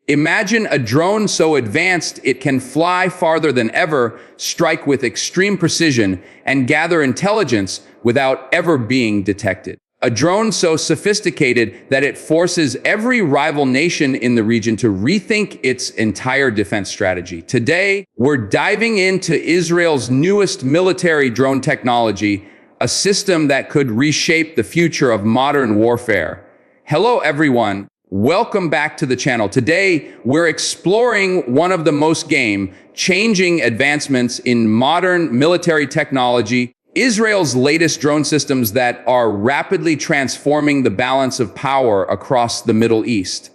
Imagine a drone so advanced it can fly farther than ever, strike with extreme precision, and gather intelligence without ever being detected. A drone so sophisticated that it forces every rival nation in the region to rethink its entire defense strategy. Today, we're diving into Israel's newest military drone technology, a system that could reshape the future of modern warfare. Hello, everyone. Welcome back to the channel. Today, we're exploring one of the most game-changing advancements in modern military technology, Israel's latest drone systems that are rapidly transforming the balance of power across the Middle East.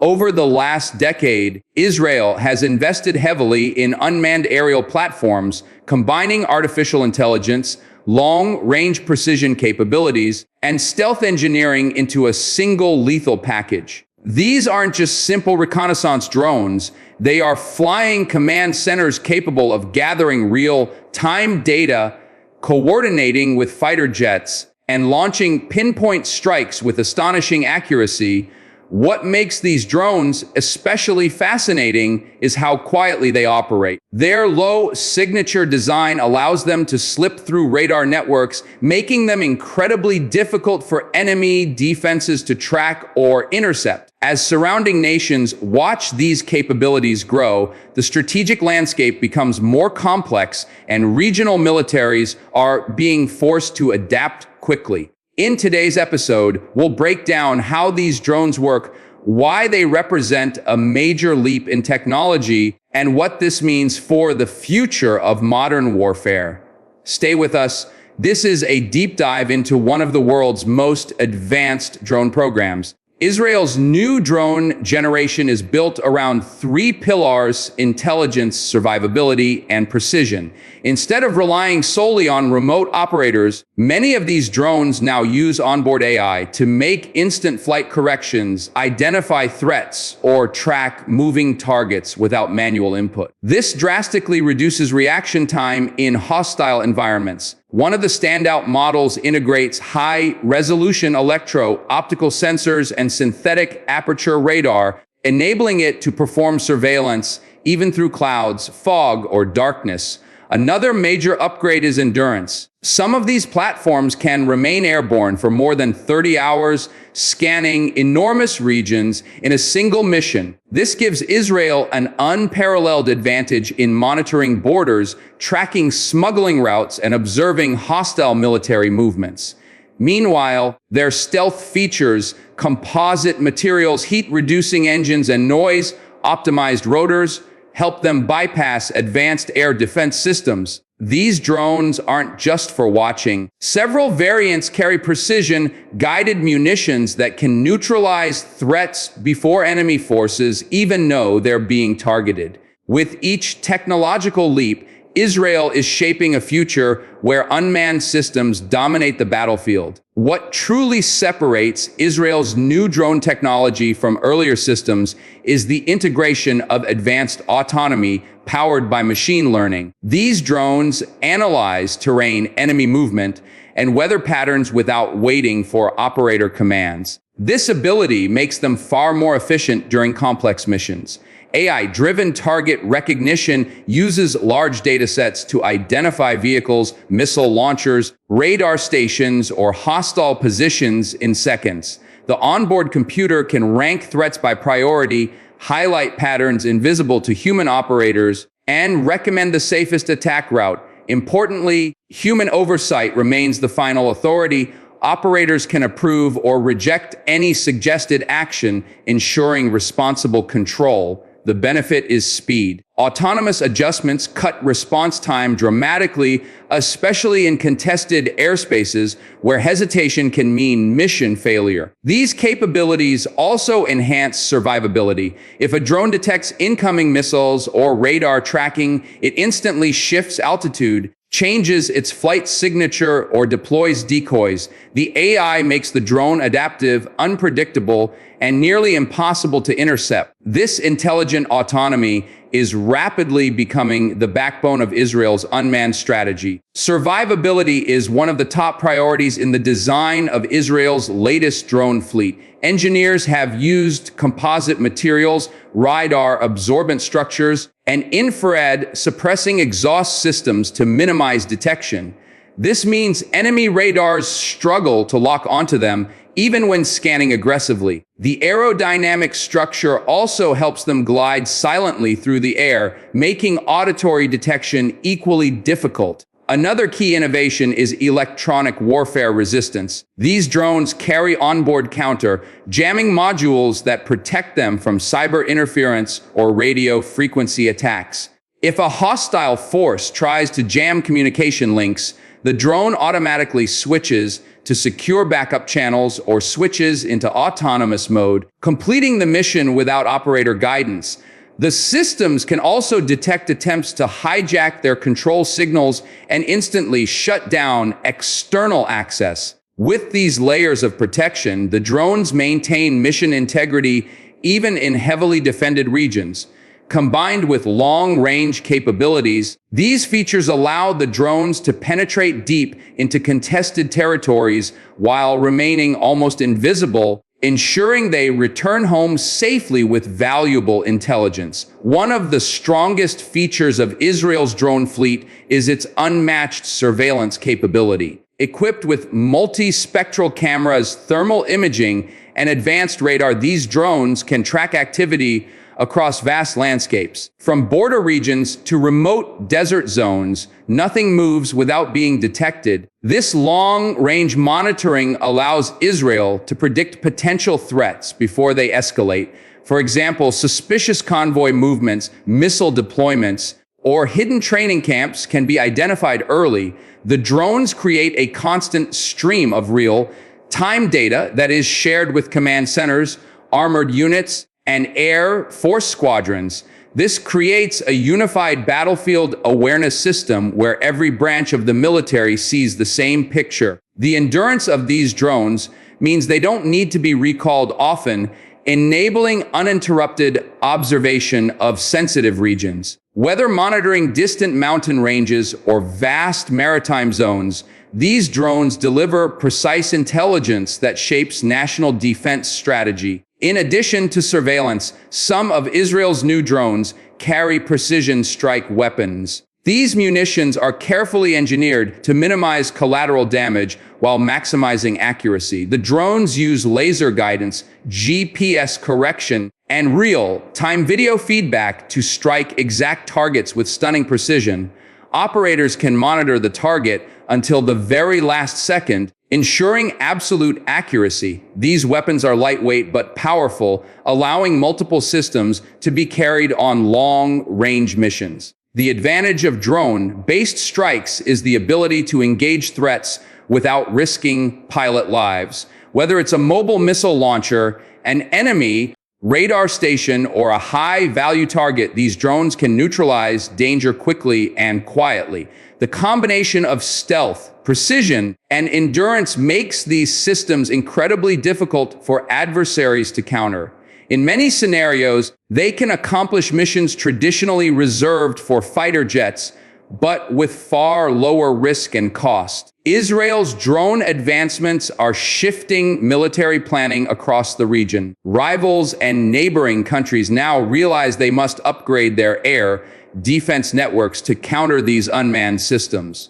Over the last decade, Israel has invested heavily in unmanned aerial platforms, combining artificial intelligence, long-range precision capabilities, and stealth engineering into a single lethal package. These aren't just simple reconnaissance drones. They are flying command centers capable of gathering real-time data, coordinating with fighter jets, and launching pinpoint strikes with astonishing accuracy. What makes these drones especially fascinating is how quietly they operate. Their low signature design allows them to slip through radar networks, making them incredibly difficult for enemy defenses to track or intercept. As surrounding nations watch these capabilities grow, the strategic landscape becomes more complex and regional militaries are being forced to adapt quickly. In today's episode, we'll break down how these drones work, why they represent a major leap in technology, and what this means for the future of modern warfare. Stay with us. This is a deep dive into one of the world's most advanced drone programs. Israel's new drone generation is built around three pillars: intelligence, survivability, and precision. Instead of relying solely on remote operators, many of these drones now use onboard AI to make instant flight corrections, identify threats, or track moving targets without manual input. This drastically reduces reaction time in hostile environments. One of the standout models integrates high-resolution electro-optical sensors and synthetic aperture radar, enabling it to perform surveillance even through clouds, fog, or darkness. Another major upgrade is endurance. Some of these platforms can remain airborne for more than 30 hours, scanning enormous regions in a single mission. This gives Israel an unparalleled advantage in monitoring borders, tracking smuggling routes, and observing hostile military movements. Meanwhile, their stealth features, composite materials, heat-reducing engines, and noise-optimized rotors help them bypass advanced air defense systems. These drones aren't just for watching. Several variants carry precision-guided munitions that can neutralize threats before enemy forces even know they're being targeted. With each technological leap, Israel is shaping a future where unmanned systems dominate the battlefield. What truly separates Israel's new drone technology from earlier systems is the integration of advanced autonomy powered by machine learning. These drones analyze terrain, enemy movement, and weather patterns without waiting for operator commands. This ability makes them far more efficient during complex missions. AI-driven target recognition uses large data sets to identify vehicles, missile launchers, radar stations, or hostile positions in seconds. The onboard computer can rank threats by priority, highlight patterns invisible to human operators, and recommend the safest attack route. Importantly, human oversight remains the final authority. Operators can approve or reject any suggested action, ensuring responsible control. The benefit is speed. Autonomous adjustments cut response time dramatically, especially in contested airspaces where hesitation can mean mission failure. These capabilities also enhance survivability. If a drone detects incoming missiles or radar tracking, it instantly shifts altitude, changes its flight signature, or deploys decoys. The AI makes the drone adaptive, unpredictable, and nearly impossible to intercept. This intelligent autonomy is rapidly becoming the backbone of Israel's unmanned strategy. Survivability is one of the top priorities in the design of Israel's latest drone fleet. Engineers have used composite materials, radar absorbent structures, and infrared suppressing exhaust systems to minimize detection. This means enemy radars struggle to lock onto them even when scanning aggressively. The aerodynamic structure also helps them glide silently through the air, making auditory detection equally difficult. Another key innovation is electronic warfare resistance. These drones carry onboard counter jamming modules that protect them from cyber interference or radio frequency attacks. If a hostile force tries to jam communication links, the drone automatically switches to secure backup channels or switches into autonomous mode, completing the mission without operator guidance. The systems can also detect attempts to hijack their control signals and instantly shut down external access. With these layers of protection, the drones maintain mission integrity even in heavily defended regions. Combined with long-range capabilities, these features allow the drones to penetrate deep into contested territories while remaining almost invisible, ensuring they return home safely with valuable intelligence. One of the strongest features of Israel's drone fleet is its unmatched surveillance capability. Equipped with multi-spectral cameras, thermal imaging, and advanced radar, these drones can track activity across vast landscapes. From border regions to remote desert zones, nothing moves without being detected. This long-range monitoring allows Israel to predict potential threats before they escalate. For example, suspicious convoy movements, missile deployments, or hidden training camps can be identified early. The drones create a constant stream of real-time data that is shared with command centers, armored units, and Air Force squadrons. This creates a unified battlefield awareness system where every branch of the military sees the same picture. The endurance of these drones means they don't need to be recalled often, enabling uninterrupted observation of sensitive regions. Whether monitoring distant mountain ranges or vast maritime zones, these drones deliver precise intelligence that shapes national defense strategy. In addition to surveillance, some of Israel's new drones carry precision strike weapons. These munitions are carefully engineered to minimize collateral damage while maximizing accuracy. The drones use laser guidance, GPS correction, and real-time video feedback to strike exact targets with stunning precision. Operators can monitor the target until the very last second, ensuring absolute accuracy. These weapons are lightweight but powerful, allowing multiple systems to be carried on long-range missions. The advantage of drone-based strikes is the ability to engage threats without risking pilot lives. Whether it's a mobile missile launcher, an enemy radar station, or a high-value target, these drones can neutralize danger quickly and quietly. The combination of stealth, precision, and endurance makes these systems incredibly difficult for adversaries to counter. In many scenarios, they can accomplish missions traditionally reserved for fighter jets, but with far lower risk and cost. Israel's drone advancements are shifting military planning across the region. Rivals and neighboring countries now realize they must upgrade their air defense networks to counter these unmanned systems.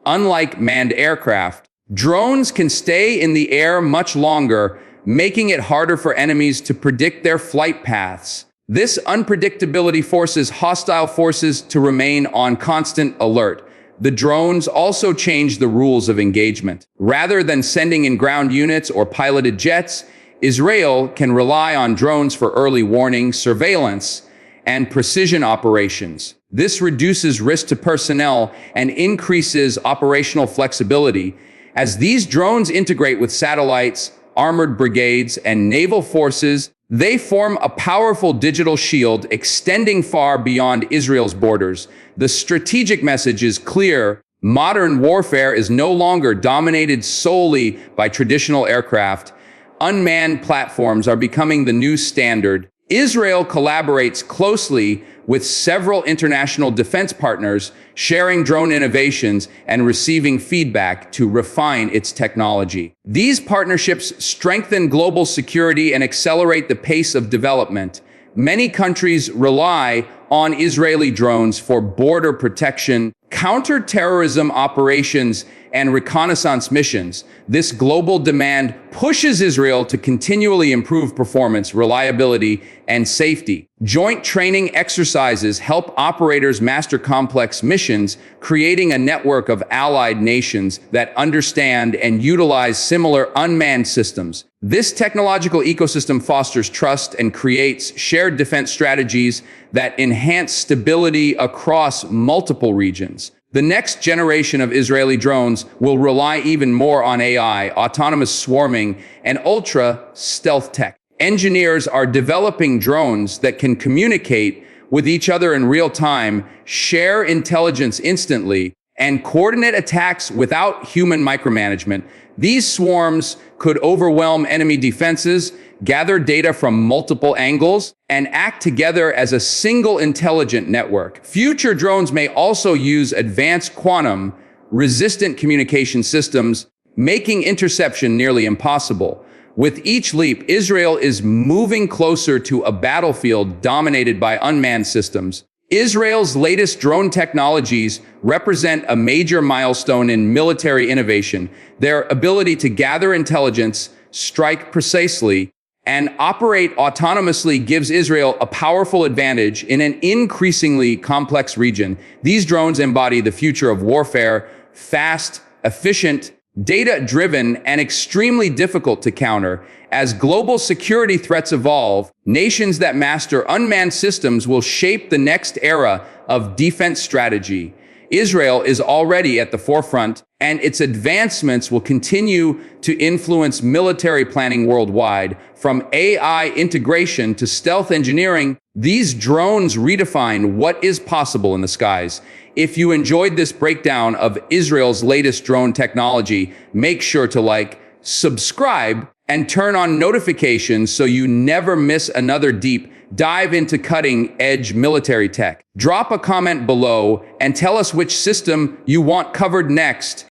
Unlike manned aircraft, drones can stay in the air much longer, making it harder for enemies to predict their flight paths. This unpredictability forces hostile forces to remain on constant alert. The drones also change the rules of engagement. Rather than sending in ground units or piloted jets, Israel can rely on drones for early warning, surveillance, and precision operations. This reduces risk to personnel and increases operational flexibility. As these drones integrate with satellites, armored brigades, and naval forces, they form a powerful digital shield extending far beyond Israel's borders. The strategic message is clear. Modern warfare is no longer dominated solely by traditional aircraft. Unmanned platforms are becoming the new standard. Israel collaborates closely with several international defense partners, sharing drone innovations and receiving feedback to refine its technology. These partnerships strengthen global security and accelerate the pace of development. Many countries rely on Israeli drones for border protection, counter-terrorism operations, and reconnaissance missions. This global demand pushes Israel to continually improve performance, reliability, and safety. Joint training exercises help operators master complex missions, creating a network of allied nations that understand and utilize similar unmanned systems. This technological ecosystem fosters trust and creates shared defense strategies that enhance stability across multiple regions. The next generation of Israeli drones will rely even more on AI, autonomous swarming, and ultra-stealth tech. Engineers are developing drones that can communicate with each other in real time, share intelligence instantly, and coordinate attacks without human micromanagement. These swarms could overwhelm enemy defenses, gather data from multiple angles, and act together as a single intelligent network. Future drones may also use advanced quantum-resistant communication systems, making interception nearly impossible. With each leap, Israel is moving closer to a battlefield dominated by unmanned systems. Israel's latest drone technologies represent a major milestone in military innovation. Their ability to gather intelligence, strike precisely, and operate autonomously gives Israel a powerful advantage in an increasingly complex region. These drones embody the future of warfare: fast, efficient, data-driven, and extremely difficult to counter. As global security threats evolve, nations that master unmanned systems will shape the next era of defense strategy. Israel is already at the forefront, and its advancements will continue to influence military planning worldwide. From AI integration to stealth engineering, these drones redefine what is possible in the skies. If you enjoyed this breakdown of Israel's latest drone technology, make sure to like, subscribe, and turn on notifications so you never miss another deep dive into cutting-edge military tech. Drop a comment below and tell us which system you want covered next.